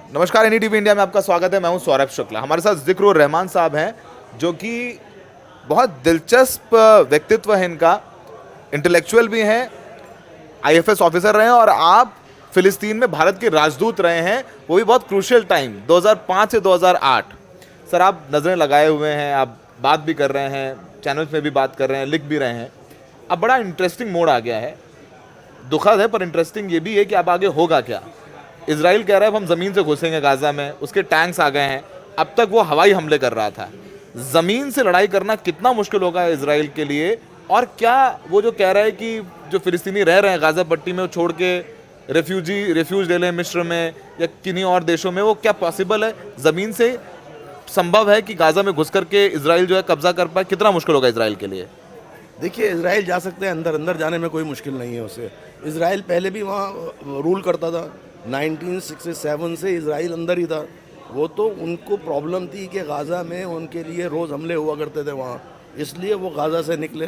नमस्कार, NDTV India में आपका स्वागत है। मैं हूं सौरभ शुक्ला। हमारे साथ ज़िक्रुर रहमान साहब हैं, जो कि बहुत दिलचस्प व्यक्तित्व है इनका। इंटेलेक्चुअल भी हैं, आईएफएस ऑफिसर रहे हैं और आप फिलिस्तीन में भारत के राजदूत रहे हैं, वो भी बहुत क्रूशियल टाइम 2005 से 2008। सर, आप नज़रें लगाए हुए हैं, आप बात भी कर रहे हैं, चैनल्स में भी बात कर रहे हैं, लिख भी रहे हैं। अब बड़ा इंटरेस्टिंग मोड आ गया है, दुखद है पर इंटरेस्टिंग ये भी है कि अब आगे होगा क्या। इजराइल कह रहा है अब हम ज़मीन से घुसेंगे गाज़ा में, उसके टैंक्स आ गए हैं। अब तक वो हवाई हमले कर रहा था। ज़मीन से लड़ाई करना कितना मुश्किल होगा इजराइल के लिए, और क्या वो जो कह रहा है कि जो फिलिस्तीनी रह रहे हैं गाज़ा पट्टी में, वो छोड़ के रिफ्यूज ले लें मिस्र में या किन्हीं और देशों में, वो क्या पॉसिबल है? ज़मीन से संभव है कि गाज़ा में घुस करके इजराइल जो है कब्जा कर पाए? कितना मुश्किल होगा इजराइल के लिए? देखिए, इजराइल जा सकते हैं, अंदर अंदर जाने में कोई मुश्किल नहीं है उसे। इजराइल पहले भी वहाँ रूल करता था। 1967 से इजराइल अंदर ही था। वो तो उनको प्रॉब्लम थी कि गाज़ा में उनके लिए रोज़ हमले हुआ करते थे वहाँ, इसलिए वो गाज़ा से निकले।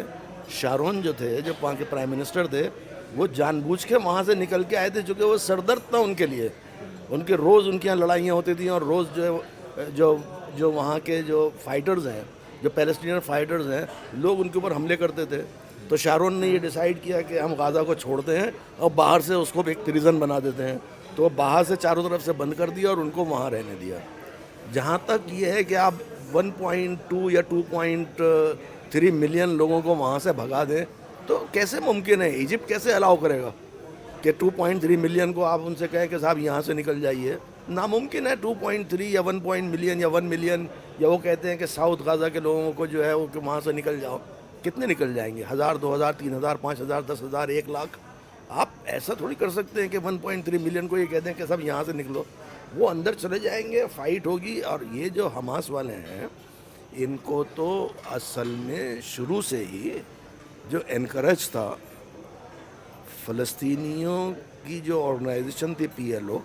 शारोन जो थे, जो वहाँ के प्राइम मिनिस्टर थे, वो जानबूझ के वहाँ से निकल के आए थे, चूँकि वो सरदर्द था उनके लिए। उनके रोज़ उनके यहाँ लड़ाइयाँ होती थी और रोज़ जो जो वहाँ के जो फाइटर्स हैं, जो पैलेस्टीनियन फाइटर्स हैं, लोग उनके ऊपर हमले करते थे। तो शारोन ने ये डिसाइड किया कि हम गाज़ा को छोड़ते हैं और बाहर से उसको एक प्रिजन बना देते हैं। तो बाहर से चारों तरफ से बंद कर दिया और उनको वहाँ रहने दिया। जहाँ तक ये है कि आप 1.2 या 2.3 मिलियन लोगों को वहाँ से भगा दें, तो कैसे मुमकिन है? इजिप्ट कैसे अलाउ करेगा कि 2.3 मिलियन को आप उनसे कहें कि साहब यहाँ से निकल जाइए? नामुमकिन है। 2.3 या 1 मिलियन या 1 मिलियन, या वो कहते हैं कि साउथ गाज़ा के लोगों को जो है वो कि वहाँ से निकल जाओ। कितने निकल जाएंगे? 1000, 2000, 3000, 5000, 10,000, 1 लाख? आप ऐसा थोड़ी कर सकते हैं कि 1.3 मिलियन को ये कहते हैं कि सब यहाँ से निकलो। वो अंदर चले जाएंगे, फाइट होगी। और ये जो हमास वाले हैं, इनको तो असल में शुरू से ही जो एनकरेज था फ़लस्तीनियों की जो ऑर्गेनाइजेशन थी PLO,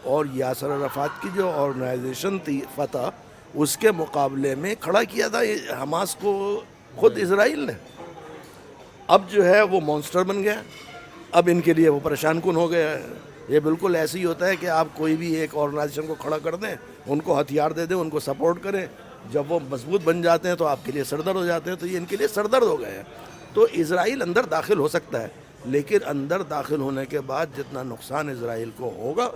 और यासर अराफात की जो ऑर्गेनाइजेशन थी फतह, उसके मुकाबले में खड़ा किया था हमास को खुद इजराइल ने। अब जो है वो मॉन्स्टर बन गया। अब इनके लिए वो परेशान कुन हो गया है। ये बिल्कुल ऐसे ही होता है कि आप कोई भी एक ऑर्गेनाइजेशन को खड़ा कर दें, उनको हथियार दे दें, उनको सपोर्ट करें। जब वो मजबूत बन जाते हैं तो आपके लिए सरदर्द हो जाते हैं। तो ये इनके लिए सरदर्द हो गए हैं। तो इजराइल अंदर दाखिल हो सकता है, लेकिन अंदर दाखिल होने के बाद जितना नुकसान इजराइल को होगा,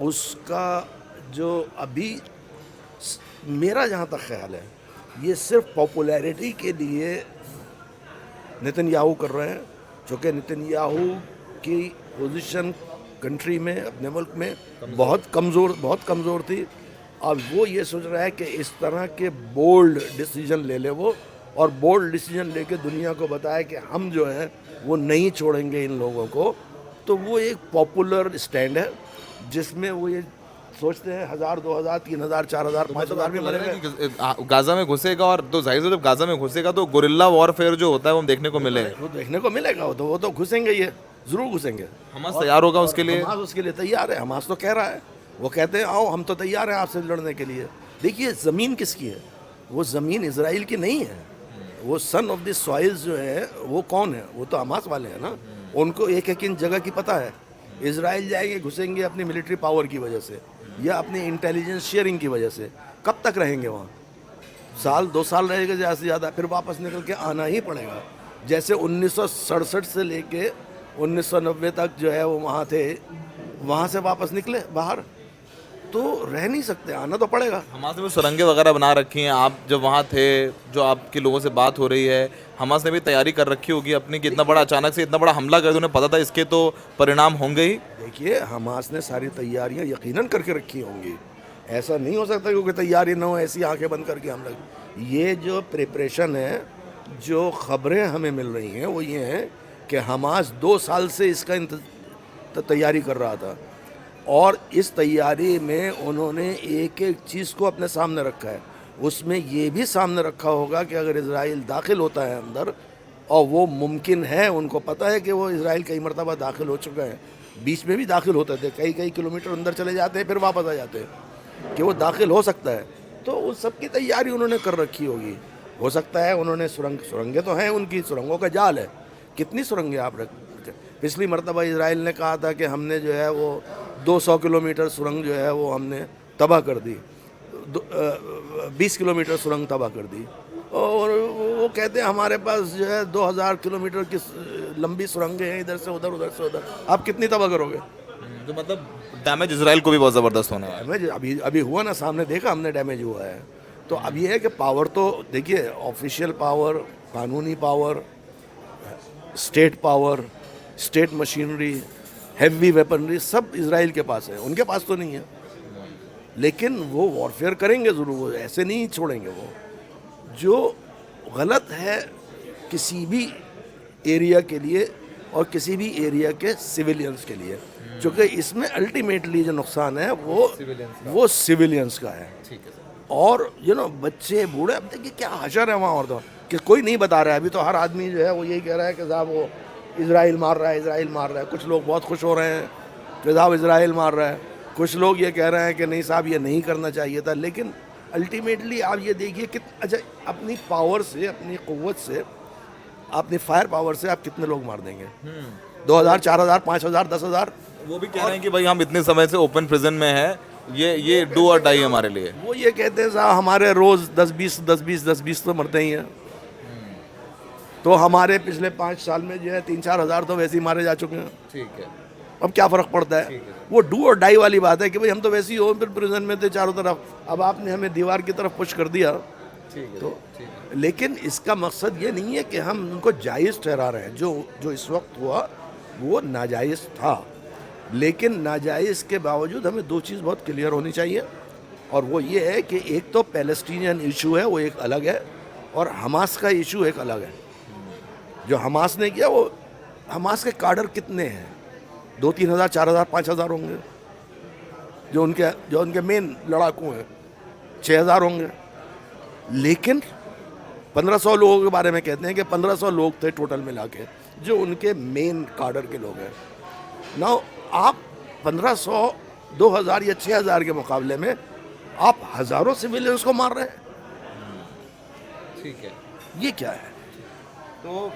उसका जो अभी मेरा जहाँ तक ख्याल है, ये सिर्फ पॉपुलैरिटी के लिए नेतन्याहू कर रहे हैं। चूँकि नेतन्याहू की पोजीशन कंट्री में, अपने मुल्क में बहुत कमज़ोर थी। अब वो ये सोच रहा है कि इस तरह के बोल्ड डिसीजन ले ले वो, और बोल्ड डिसीजन लेके दुनिया को बताए कि हम जो हैं वो नहीं छोड़ेंगे इन लोगों को। तो वो एक पॉपुलर स्टैंड है जिसमें वो ये सोचते हैं 1000, 2000, 3000, 4000, 5000 भी मरेंगे। गाजा में घुसेगा, और तो जाहिर है जब गाजा में घुसेगा तो गोरिल्ला वॉरफेयर जो होता है वो हम देखने को मिलेगा। वो देखने को मिलेगा। वो तो घुसेंगे, ये ज़रूर घुसेंगे। हमास तैयार होगा उसके लिए। हमास उसके लिए तैयार है। हमास तो कह रहा है, वो कहते हैं आओ हम तो तैयार हैं आपसे लड़ने के लिए। देखिए, ज़मीन किसकी है? वो ज़मीन इजराइल की नहीं है। वो सन ऑफ द सॉइल्स जो है वो कौन है? वो तो हमास वाले हैं ना। उनको एक एक इन जगह की पता है। इजराइल जाएंगे, घुसेंगे अपनी मिलिट्री पावर की वजह से या अपनी इंटेलिजेंस शेयरिंग की वजह से। कब तक रहेंगे वहाँ? साल 2 साल रहेगा ज़्यादा से ज़्यादा, फिर वापस निकल के आना ही पड़ेगा। जैसे 1967 से लेके 1990 तक जो है वो वहाँ थे, वहाँ से वापस निकले बाहर, तो रह नहीं सकते, आना तो पड़ेगा। हमास ने भी सुरंगें वगैरह बना रखी हैं। आप जब वहाँ थे, जो आपके लोगों से बात हो रही है, हमास ने भी तैयारी कर रखी होगी अपनी कि इतना बड़ा अचानक से इतना बड़ा हमला कर दो, उन्हें पता था इसके तो परिणाम होंगे ही। देखिए, हमास ने सारी तैयारियां यकीनन करके रखी होंगी। ऐसा नहीं हो सकता क्योंकि तैयारी ना हो, ऐसी आंखें बंद करके हम लोग। ये जो प्रिपरेशन है, जो खबरें हमें मिल रही हैं वो ये हैं कि हमास 2 साल से इसका तैयारी कर रहा था, और इस तैयारी में उन्होंने एक एक चीज़ को अपने सामने रखा है। उसमें ये भी सामने रखा होगा कि अगर इजराइल दाखिल होता है अंदर, और वो मुमकिन है, उनको पता है कि वो इजराइल कई मरतबा दाखिल हो चुका है, बीच में भी दाखिल होते थे, कई कई किलोमीटर अंदर चले जाते हैं फिर वापस आ जाते हैं, कि वो दाखिल हो सकता है। तो उस सब की तैयारी उन्होंने कर रखी होगी। हो सकता है उन्होंने सुरंगें तो हैं, उनकी सुरंगों का जाल है। कितनी सुरंगें आप रख? पिछली मरतबा इजराइल ने कहा था कि हमने जो है वो 200 किलोमीटर सुरंग जो है वो हमने तबाह कर दी, 20 किलोमीटर सुरंग तबाह कर दी, और वो कहते हैं हमारे पास जो है 2000 किलोमीटर की लंबी सुरंगें हैं, इधर से उधर, आप कितनी तबाह करोगे? तो मतलब डैमेज इसराइल को भी बहुत ज़बरदस्त होने वाला है। डैमेज अभी अभी हुआ ना, सामने देखा हमने डैमेज हुआ है। तो अब ये है कि पावर तो देखिए, ऑफिशियल पावर, कानूनी power, state power, state machinery, heavy weaponry सब इजराइल के पास है, उनके पास तो नहीं है। लेकिन वो वॉरफेयर करेंगे ज़रूर, वो ऐसे नहीं छोड़ेंगे। वो जो गलत है किसी भी एरिया के लिए और किसी भी एरिया के सिविलियंस के लिए, क्योंकि इसमें अल्टीमेटली जो नुकसान है वो सिविलियंस का है। और बच्चे बूढ़े, अब देखिए क्या हशर है वहाँ, और तो कि कोई नहीं बता रहा है। अभी तो हर आदमी जो है वो यही कह रहा है कि साहब वो इजराइल मार रहा है, इजराइल मार रहा है। कुछ लोग बहुत खुश हो रहे हैं कि साहब इजराइल मार रहा है, कुछ लोग ये कह रहे हैं कि नहीं साहब ये नहीं करना चाहिए था। लेकिन अल्टीमेटली आप ये देखिए कि अच्छा, अपनी पावर से, अपनी क़ुव्वत से, अपनी फायर पावर से आप कितने लोग मार देंगे? 2000, 4000, 5000, 10,000। वो भी कह रहे हैं कि भाई हम इतने समय से ओपन प्रिजन में हैं, ये डू और डाई हमारे लिए। वो ये कहते हैं साहब हमारे रोज़ 10-20 तो मरते ही हैं। तो हमारे पिछले 5 साल में जो है 3-4 हज़ार तो वैसे ही मारे जा चुके हैं। ठीक है, अब क्या फ़र्क पड़ता है? वो डू और डाई वाली बात है कि भाई हम तो वैसे ही ओपन प्रिजन में थे चारों तरफ, अब आपने हमें दीवार की तरफ पुश कर दिया। तो लेकिन इसका मकसद ये नहीं है कि हम उनको जायज़ ठहरा रहे हैं। जो इस वक्त हुआ वो नाजायज़ था, लेकिन नाजायज़ के बावजूद हमें 2 चीज़ बहुत क्लियर होनी चाहिए, और वो ये है कि एक तो पैलेस्टीनियन इशू है, वो एक अलग है, और हमास का इशू एक अलग है। जो हमास ने किया, वो हमास के काडर कितने हैं? 2-3 हज़ार, 4 हज़ार, 5 हज़ार होंगे। जो उनके मेन लड़ाकू हैं 6 हज़ार होंगे। लेकिन 1500 लोगों के बारे में कहते हैं कि 1500 लोग थे टोटल मिला के, जो उनके मेन काडर के लोग हैं। नाउ आप 1500, 2000 या 6000 के मुकाबले में आप हज़ारों सिविलियंस को मार रहे हैं। ठीक है, ये क्या है? तो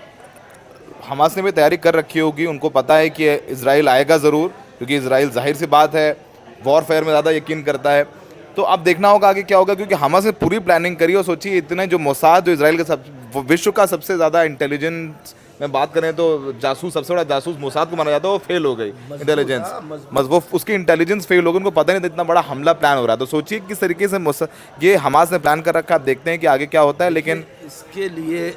हमास ने भी तैयारी कर रखी होगी, उनको पता है कि इजराइल आएगा ज़रूर, क्योंकि इजराइल जाहिर सी बात है वॉरफेयर में ज़्यादा यकीन करता है। तो अब देखना होगा आगे क्या होगा, क्योंकि हमास ने पूरी प्लानिंग करी। और सोचिए इतने जो मोसाद, जो इजराइल का विश्व का सबसे ज़्यादा इंटेलिजेंस में बात करें तो जासूस, सबसे बड़ा जासूस मोसाद को माना जाता है, वो फेल हो गई इंटेलिजेंस, वो उसकी इंटेलिजेंस फेल हो गई, उनको पता नहीं था इतना बड़ा हमला प्लान हो रहा है। तो सोचिए किस तरीके से ये हमास ने प्लान कर रखा है। आप देखते हैं कि आगे क्या होता है। लेकिन इसके लिए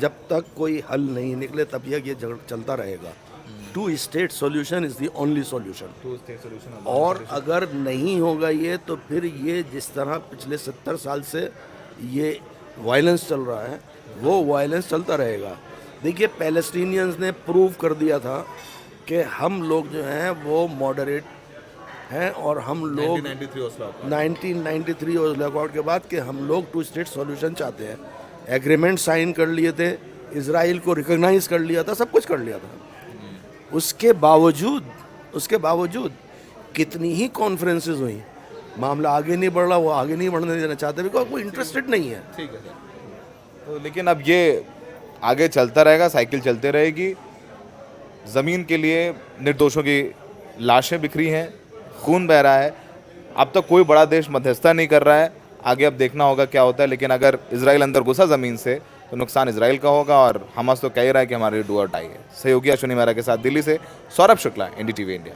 जब तक कोई हल नहीं निकले तब तक ये झगड़ा चलता रहेगा। 2 state solution is the only solution. और अगर नहीं होगा ये, तो फिर ये जिस तरह पिछले 70 साल से ये वायलेंस चल रहा है, वो वायलेंस चलता रहेगा। देखिए, पैलेस्टीनियंस ने प्रूव कर दिया था कि हम लोग जो हैं वो मॉडरेट हैं, और हम लोग 1993 ओस्लो अकॉर्ड के बाद कि हम लोग 2 स्टेट सॉल्यूशन चाहते हैं। एग्रीमेंट साइन कर लिए थे, इजराइल को रिकॉग्नाइज कर लिया था, सब कुछ कर लिया था। उसके बावजूद कितनी ही कॉन्फ्रेंसेस हुई, मामला आगे नहीं बढ़ रहा, वो आगे नहीं बढ़ने देना चाहते, बिकॉज वो इंटरेस्टेड नहीं है। ठीक है सर। तो लेकिन अब ये आगे चलता रहेगा, साइकिल चलते रहेगी। ज़मीन के लिए निर्दोषों की लाशें बिखरी हैं, खून बह रहा है। अब तक कोई बड़ा देश मध्यस्थता नहीं कर रहा है। आगे अब देखना होगा क्या होता है। लेकिन अगर इजराइल अंदर घुसा ज़मीन से तो नुकसान इजराइल का होगा, और हमास तो कह रहा है कि हमारे डू और डाई है। सहयोगी अश्विनी मेहरा के साथ दिल्ली से सौरभ शुक्ला, NDTV इंडिया।